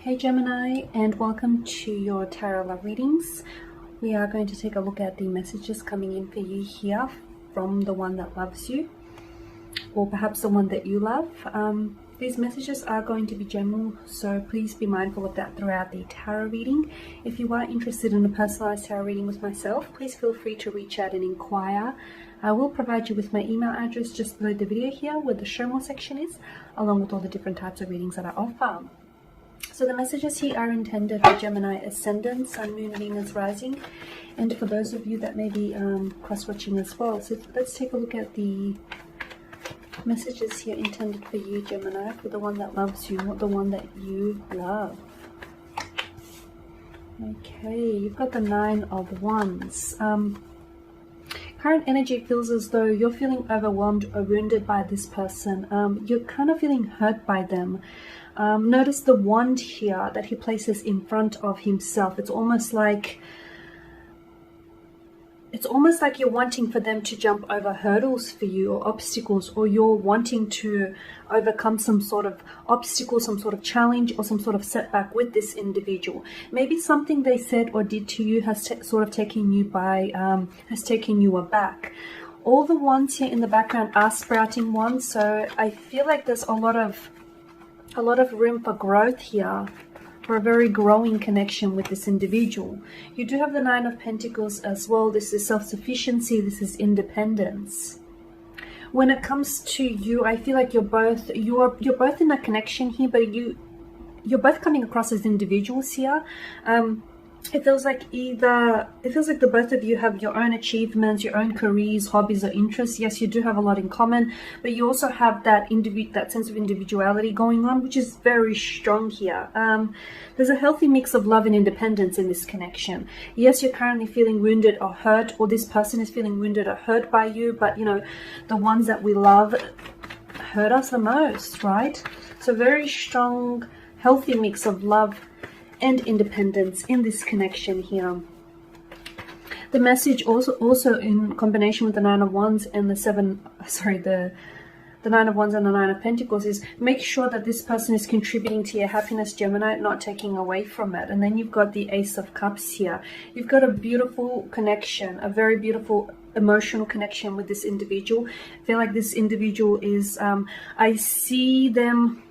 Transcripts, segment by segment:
Hey Gemini, and welcome to your tarot love readings. We are going to take a look at the messages coming in for you here from the one that loves you, or perhaps the one that you love. These messages are going to be general, so please be mindful of that throughout the tarot reading. If you are interested in a personalized tarot reading with myself, please feel free to reach out and inquire. I will provide you with my email address just below the video here where the show more section is, along with all the different types of readings that I offer. So the messages here are intended for Gemini Ascendant, Sun, Moon, Venus, Rising, and for those of you that may be cross-watching as well. So let's take a look at the messages here intended for you, Gemini, for the one that loves you, not the one that you love. Okay, you've got the Nine of Wands. Current energy feels as though you're feeling overwhelmed or wounded by this person. You're kind of feeling hurt by them. Notice the wand here that he places in front of himself. It's almost like you're wanting for them to jump over hurdles for you, or obstacles, or you're wanting to overcome some sort of obstacle, some sort of challenge, or some sort of setback with this individual. Maybe something they said or did to you has sort of taken you aback. All the wands here in the background are sprouting wands, so I feel like there's a lot of room for growth here, for a very growing connection with this individual. You do have the Nine of Pentacles as well. This is self-sufficiency, this is independence. When it comes to you, I feel like you're both in a connection here, but you're both coming across as individuals here. It feels like the both of you have your own achievements, your own careers, hobbies, or interests. Yes, you do have a lot in common, but you also have that sense of individuality going on, which is very strong here. There's a healthy mix of love and independence in this connection. Yes, you're currently feeling wounded or hurt, or this person is feeling wounded or hurt by you, but you know, the ones that we love hurt us the most, right? So very strong, healthy mix of love and independence in this connection here. The message also in combination with the Nine of Wands and the Nine of Wands and the Nine of Pentacles is make sure that this person is contributing to your happiness, Gemini, not taking away from it. And then you've got the Ace of Cups here. You've got a beautiful connection, a very beautiful emotional connection with this individual. I feel like this individual is, I see them.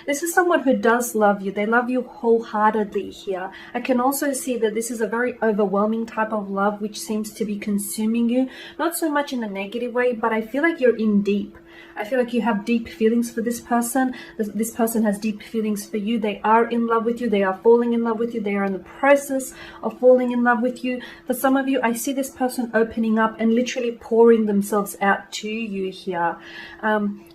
This is someone who does love you. They love you wholeheartedly here. I can also see that this is a very overwhelming type of love which seems to be consuming you. Not so much in a negative way, but I feel like you're in deep. I feel like you have deep feelings for this person. This person has deep feelings for you. They are in love with you. They are falling in love with you. They are in the process of falling in love with you. For some of you, I see this person opening up and literally pouring themselves out to you here.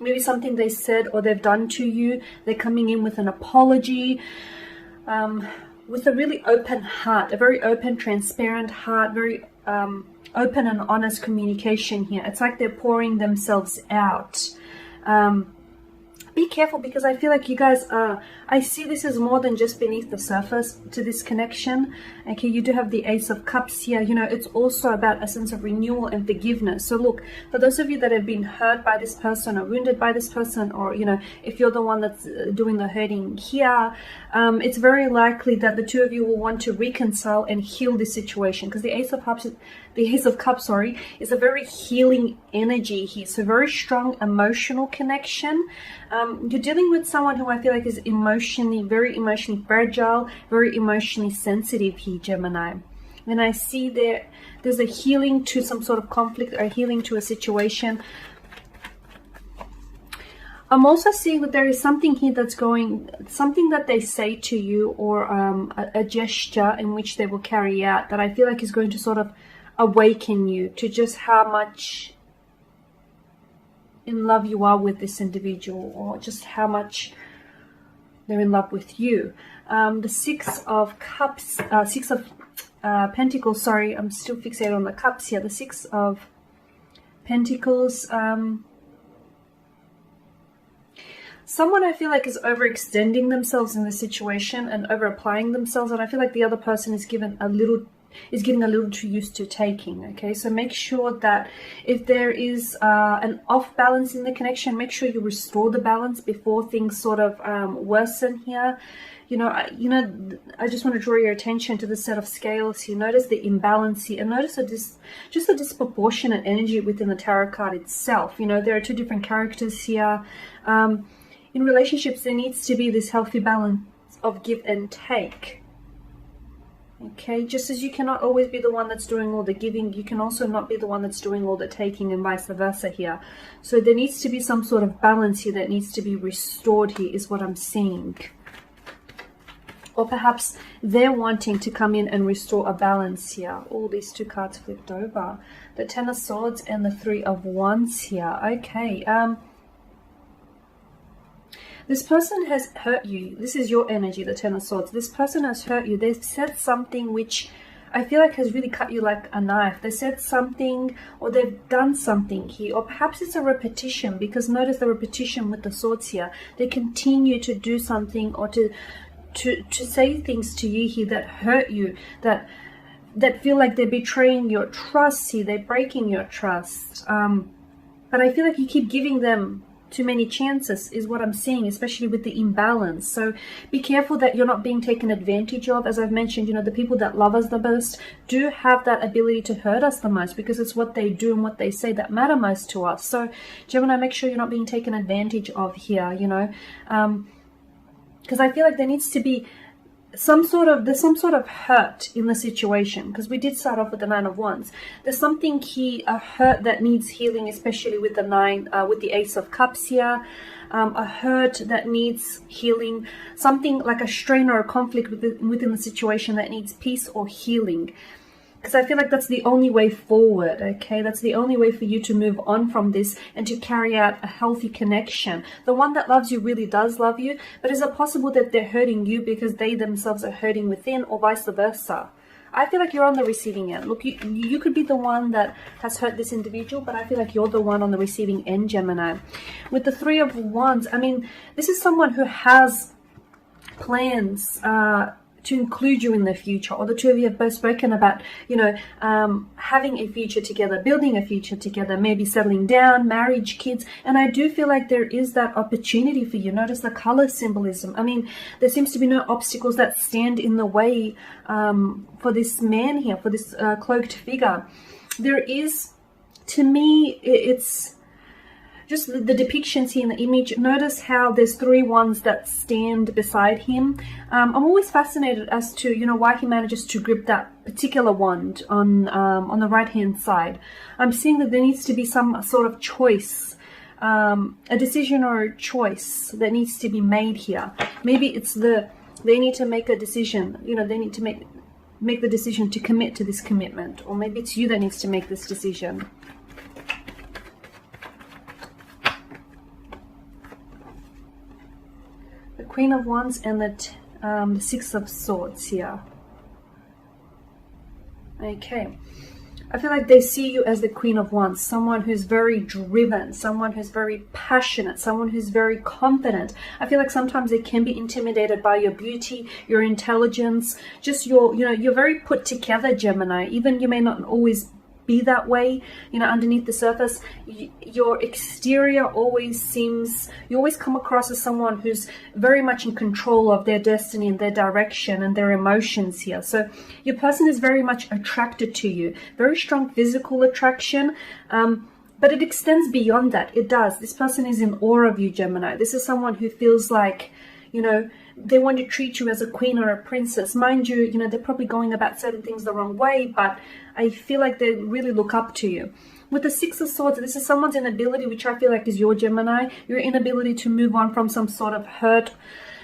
Maybe something they said or they've done to you. They're coming in with an apology, with a really open heart, a very open, transparent heart, very open and honest communication here. It's like they're pouring themselves out. Be careful, because I feel like you guys are, I see this is more than just beneath the surface to this connection. Okay, you do have the Ace of Cups here. You know, it's also about a sense of renewal and forgiveness. So look, for those of you that have been hurt by this person or wounded by this person, or, you know, if you're the one that's doing the hurting here, it's very likely that the two of you will want to reconcile and heal this situation, because the Ace of Cups, is a very healing energy here. So very strong emotional connection. You're dealing with someone who I feel like is very emotionally fragile, very emotionally sensitive here, Gemini. And I see there's a healing to some sort of conflict, or healing to a situation. I'm also seeing that there is something here something that they say to you, or a gesture in which they will carry out, that I feel like is going to sort of awaken you to just how much in love you are with this individual, or just how much they're in love with you. The Six of Pentacles, sorry, I'm still fixated on the cups here. The Six of Pentacles, someone I feel like is overextending themselves in the situation and over applying themselves, and I feel like the other person is given a little is getting a little too used to taking. Okay, so make sure that if there is an off balance in the connection, make sure you restore the balance before things sort of worsen here. I just want to draw your attention to the set of scales here. Notice the imbalance here, and notice just a disproportionate energy within the tarot card itself. There are two different characters here. In relationships, there needs to be this healthy balance of give and take. Okay, just as you cannot always be the one that's doing all the giving, you can also not be the one that's doing all the taking, and vice versa here. So there needs to be some sort of balance here that needs to be restored here, is what I'm seeing. Or perhaps they're wanting to come in and restore a balance here. All these two cards flipped over. The Ten of Swords and the Three of Wands here. Okay, this person has hurt you. This is your energy, the Ten of Swords. This person has hurt you. They've said something which I feel like has really cut you like a knife. They said something, or they've done something here. Or perhaps it's a repetition, because notice the repetition with the swords here. They continue to do something, or to say things to you here that hurt you, that feel like they're betraying your trust here. They're breaking your trust. But I feel like you keep giving them too many chances, is what I'm seeing, especially with the imbalance. So be careful that you're not being taken advantage of. As I've mentioned, the people that love us the most do have that ability to hurt us the most, because it's what they do and what they say that matter most to us. So Gemini, make sure you're not being taken advantage of here, because I feel like there needs to be some sort of hurt in the situation, because we did start off with the Nine of Wands. There's something here, a hurt that needs healing, especially with the Ace of Cups here. A hurt that needs healing, something like a strain or a conflict within the situation that needs peace or healing. Because I feel like that's the only way forward, okay? That's the only way for you to move on from this and to carry out a healthy connection. The one that loves you really does love you, but is it possible that they're hurting you because they themselves are hurting within, or vice versa? I feel like you're on the receiving end. Look, you could be the one that has hurt this individual, but I feel like you're the one on the receiving end, Gemini. With the Three of Wands, I mean, this is someone who has plans to include you in the future, or the two of you have both spoken about, having a future together, building a future together, maybe settling down, marriage, kids. And I do feel like there is that opportunity for you. Notice the color symbolism. I mean, there seems to be no obstacles that stand in the way for this man here, for this cloaked figure. There is, to me, it's just the depictions here in the image. Notice how there's three wands that stand beside him. I'm always fascinated as to, why he manages to grip that particular wand on the right hand side. I'm seeing that there needs to be some sort of choice, a decision or a choice that needs to be made here. Maybe it's they need to make a decision. They need to make the decision to commit to this commitment, or maybe it's you that needs to make this decision. Queen of Wands and the Six of Swords here. Okay. I feel like they see you as the Queen of Wands, someone who's very driven, someone who's very passionate, someone who's very confident. I feel like sometimes they can be intimidated by your beauty, your intelligence, just you're very put together, Gemini. Even you may not always be that way, underneath the surface. Your exterior always seems, you always come across as someone who's very much in control of their destiny and their direction and their emotions here. So your person is very much attracted to you, very strong physical attraction, but it extends beyond that. It does. This person is in awe of you, Gemini. This is someone who feels like, they want to treat you as a queen or a princess. Mind you, they're probably going about certain things the wrong way, but I feel like they really look up to you. With the Six of Swords, this is someone's inability, which I feel like is your Gemini, your inability to move on from some sort of hurt,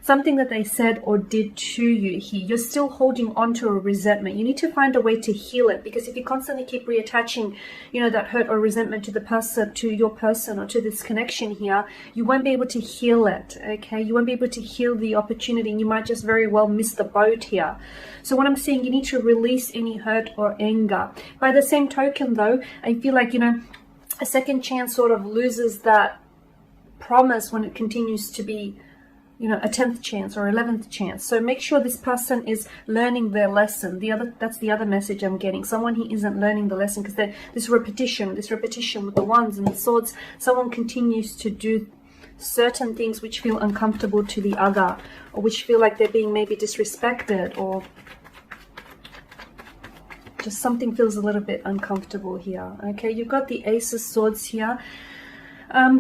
something that they said or did to you here. You're still holding on to a resentment. You need to find a way to heal it, because if you constantly keep reattaching, that hurt or resentment to the person, to your person, or to this connection here, you won't be able to heal it, okay? You won't be able to heal the opportunity, and you might just very well miss the boat here. So what I'm saying, you need to release any hurt or anger. By the same token, though, I feel like, a second chance sort of loses that promise when it continues to be you know, a 10th chance or 11th chance. So make sure this person is learning their lesson. That's the other message I'm getting. Someone who isn't learning the lesson, because this repetition with the wands and the swords, someone continues to do certain things which feel uncomfortable to the other, or which feel like they're being maybe disrespected, or just something feels a little bit uncomfortable here. Okay, you've got the Ace of Swords here.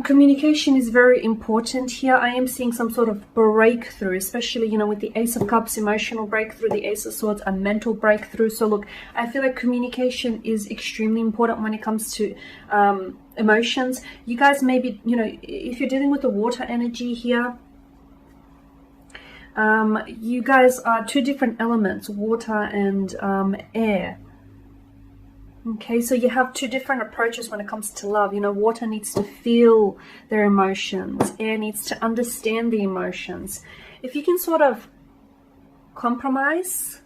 Communication is very important here. I am seeing some sort of breakthrough, especially, you know, with the Ace of Cups, emotional breakthrough, the Ace of Swords, a mental breakthrough. So look, I feel like communication is extremely important when it comes to emotions. You guys maybe, you know, if you're dealing with the water energy here, you guys are two different elements, water and air. Okay, so you have two different approaches when it comes to love. You know, water needs to feel their emotions. Air needs to understand the emotions. If you can sort of compromise,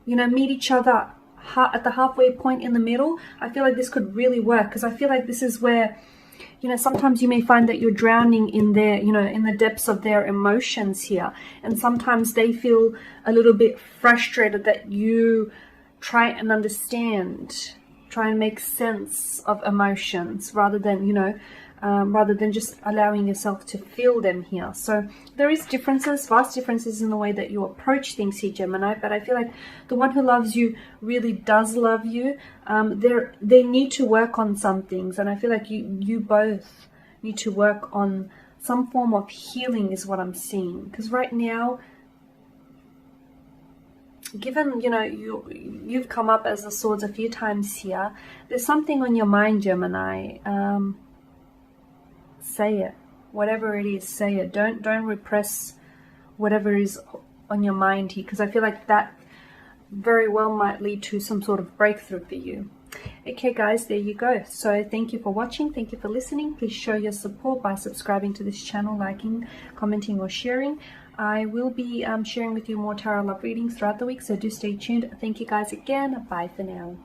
you know, meet each other at the halfway point in the middle, I feel like this could really work. Because I feel like this is where, you know, sometimes you may find that you're drowning in their, you know, in the depths of their emotions here. And sometimes they feel a little bit frustrated that you try and understand, try and make sense of emotions rather than, you know, rather than just allowing yourself to feel them here. So there is differences, vast differences in the way that you approach things here, Gemini, but I feel like the one who loves you really does love you. They need to work on some things, and I feel like you both need to work on some form of healing is what I'm seeing. Because right now, given, you know, you've come up as the Swords a few times here, there's something on your mind, Gemini. Say it. Whatever it is, say it. Don't repress whatever is on your mind here, because I feel like that very well might lead to some sort of breakthrough for you. Okay guys, there you go. So thank you for watching, thank you for listening. Please show your support by subscribing to this channel, liking, commenting or sharing. I will be sharing with you more tarot love readings throughout the week, so do stay tuned. Thank you guys again. Bye for now.